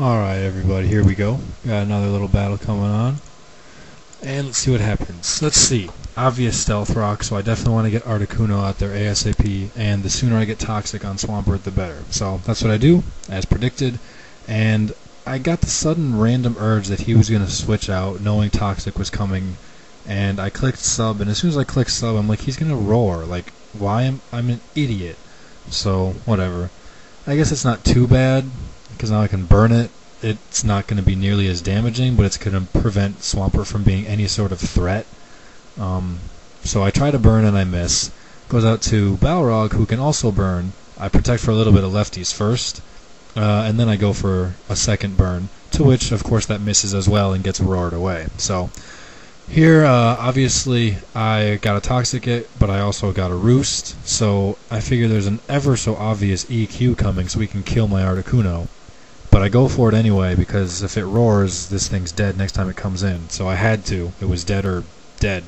Alright everybody, here we go. Got another little battle coming on. And let's see what happens. Let's see. Obvious stealth rock, so I definitely want to get Articuno out there ASAP, and the sooner I get Toxic on Swampert the better. So that's what I do, as predicted, and I got the sudden random urge that he was going to switch out, knowing Toxic was coming, and I clicked sub, and as soon as I clicked sub, I'm like, he's going to roar. Like, why I'm an idiot. So, whatever. I guess it's not too bad, because now I can burn it. It's not going to be nearly as damaging, but it's going to prevent Swampert from being any sort of threat. So I try to burn and I miss. Goes out to Balrog, who can also burn. I protect for a little bit of lefties first, and then I go for a second burn, to which, of course, that misses as well and gets roared away. So here, obviously, I got a Toxic it, but I also got a Roost, so I figure there's an ever so obvious EQ coming so we can kill my Articuno. But I go for it anyway, because if it roars, this thing's dead next time it comes in. So I had to. It was dead or dead.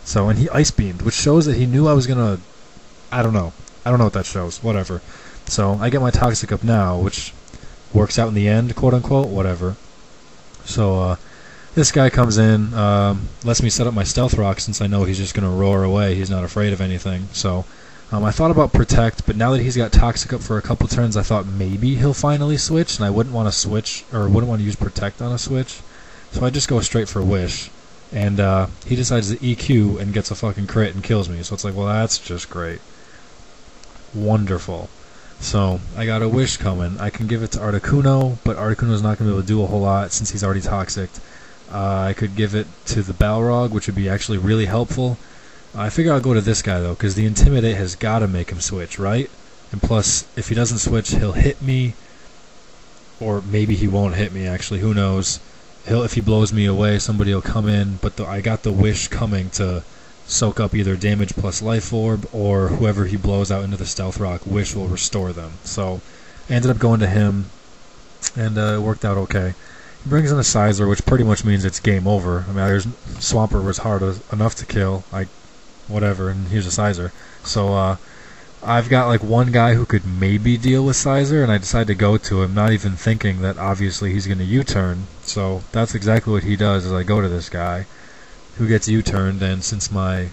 So, and he Ice Beamed, which shows that he knew I was gonna... I don't know what that shows. Whatever. So, I get my Toxic up now, which works out in the end, quote-unquote. Whatever. So, this guy comes in, lets me set up my Stealth Rock, since I know he's just gonna roar away. He's not afraid of anything. So, I thought about Protect, but now that he's got Toxic up for a couple turns, I thought maybe he'll finally switch, and I wouldn't want to switch, or wouldn't want to use Protect on a switch. So I just go straight for Wish. And he decides to EQ and gets a fucking crit and kills me. So it's like, well, that's just great. Wonderful. So I got a Wish coming. I can give it to Articuno, but Articuno's not going to be able to do a whole lot since he's already Toxic. I could give it to the Balrog, which would be actually really helpful. I figure I'll go to this guy, though, because the Intimidate has got to make him switch, right? And plus, if he doesn't switch, he'll hit me. Or maybe he won't hit me, actually. Who knows? If he blows me away, somebody will come in. But I got the Wish coming to soak up either damage plus Life Orb, or whoever he blows out into the Stealth Rock, Wish will restore them. So I ended up going to him, and it worked out okay. He brings in a Sizer, which pretty much means it's game over. I mean, Swampert was hard enough to kill. Whatever, and here's a Sizer. So I've got like one guy who could maybe deal with Sizer, and I decide to go to him, not even thinking that obviously he's going to U-turn. So that's exactly what he does, is I go to this guy who gets U-turned, and since my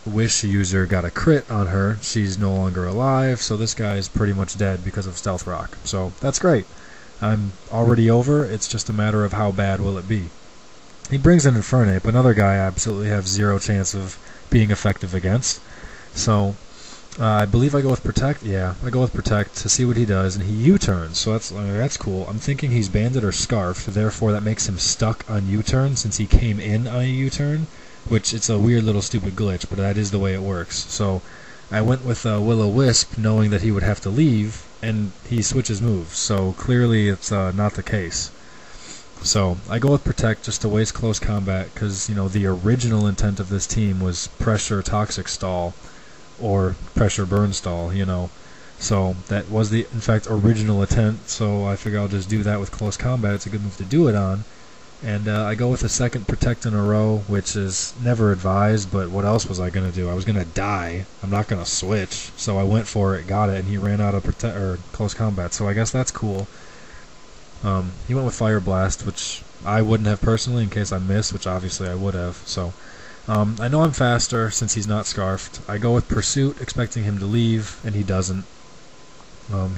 Wish user got a crit on her, she's no longer alive, so this guy is pretty much dead because of Stealth Rock. So that's great. I'm already over, it's just a matter of how bad will it be. He brings in Infernape, another guy I absolutely have zero chance of being effective against. So I believe I go with Protect. Yeah, I go with Protect to see what he does, and he U-turns. So that's cool. I'm thinking he's Banded or Scarfed, therefore that makes him stuck on U-turn since he came in on a U-turn, which it's a weird little stupid glitch, but that is the way it works. So I went with Will-O-Wisp, knowing that he would have to leave, and he switches moves. So clearly it's not the case. So I go with Protect just to waste close combat, because, you know, the original intent of this team was pressure Toxic stall or pressure burn stall, you know. So that was the, in fact, original intent, so I figure I'll just do that with close combat. It's a good move to do it on. And I go with a second Protect in a row, which is never advised, but what else was I going to do? I was going to die. I'm not going to switch. So I went for it, got it, and he ran out of close combat, so I guess that's cool. He went with Fire Blast, which I wouldn't have personally in case I missed, which obviously I would have. So I know I'm faster since he's not Scarfed. I go with Pursuit, expecting him to leave, and he doesn't.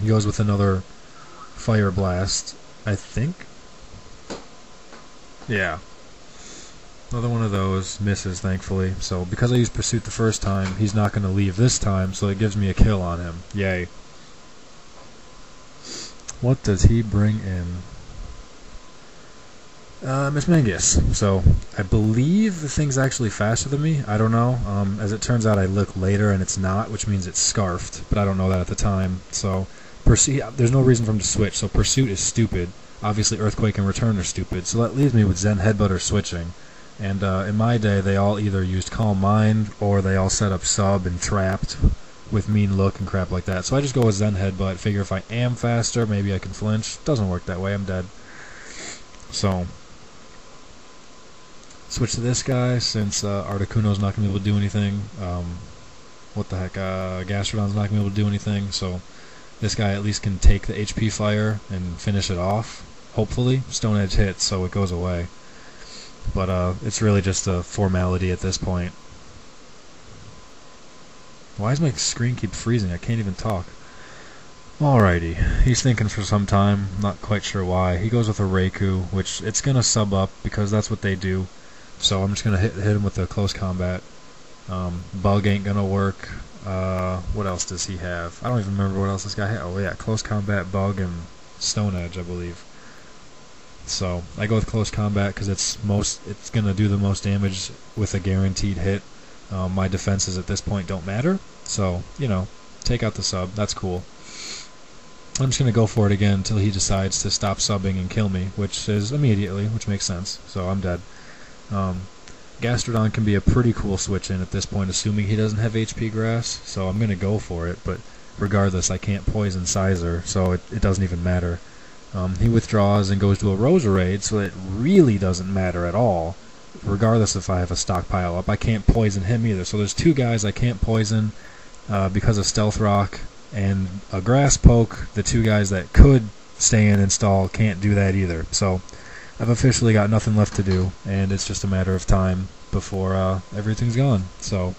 He goes with another Fire Blast, I think. Yeah. Another one of those misses, thankfully. So because I used Pursuit the first time, he's not going to leave this time, so it gives me a kill on him. Yay. What does he bring in? Miss Mangus. So, I believe the thing's actually faster than me. I don't know. As it turns out, I look later and it's not, which means it's Scarfed. But I don't know that at the time. So, there's no reason for him to switch. So, Pursuit is stupid. Obviously, Earthquake and Return are stupid. So that leaves me with Zen Headbutt or switching. And in my day, they all either used Calm Mind, or they all set up Sub and Trapped with Mean Look and crap like that. So I just go with Zen Headbutt, figure if I am faster, maybe I can flinch. Doesn't work that way, I'm dead. So, switch to this guy, since Articuno's not going to be able to do anything. What the heck, Gastrodon's not going to be able to do anything, so this guy at least can take the HP fire and finish it off. hopefully. Stone Edge hits, so it goes away. But it's really just a formality at this point. Why does my screen keep freezing? I can't even talk. Alrighty, he's thinking for some time, not quite sure why. He goes with a Reiku, which it's gonna sub up because that's what they do. So I'm just gonna hit him with a close combat. Bug ain't gonna work. What else does he have? I don't even remember what else this guy had. Oh yeah, close combat, bug, and Stone Edge, I believe. So I go with close combat because it's gonna do the most damage with a guaranteed hit. My defenses at this point don't matter, so you know, take out the sub. That's cool. I'm just going to go for it again until he decides to stop subbing and kill me, which is immediately, which makes sense, so I'm dead. Gastrodon can be a pretty cool switch in at this point, assuming he doesn't have HP Grass, so I'm going to go for it, but regardless, I can't poison Sizer, so it doesn't even matter. He withdraws and goes to a Roserade, so it really doesn't matter at all, regardless if I have a stockpile up. I can't poison him either, so there's two guys I can't poison because of Stealth Rock, and a Grass Poke. The two guys that could stay in and stall can't do that either. So I've officially got nothing left to do, and it's just a matter of time before everything's gone. So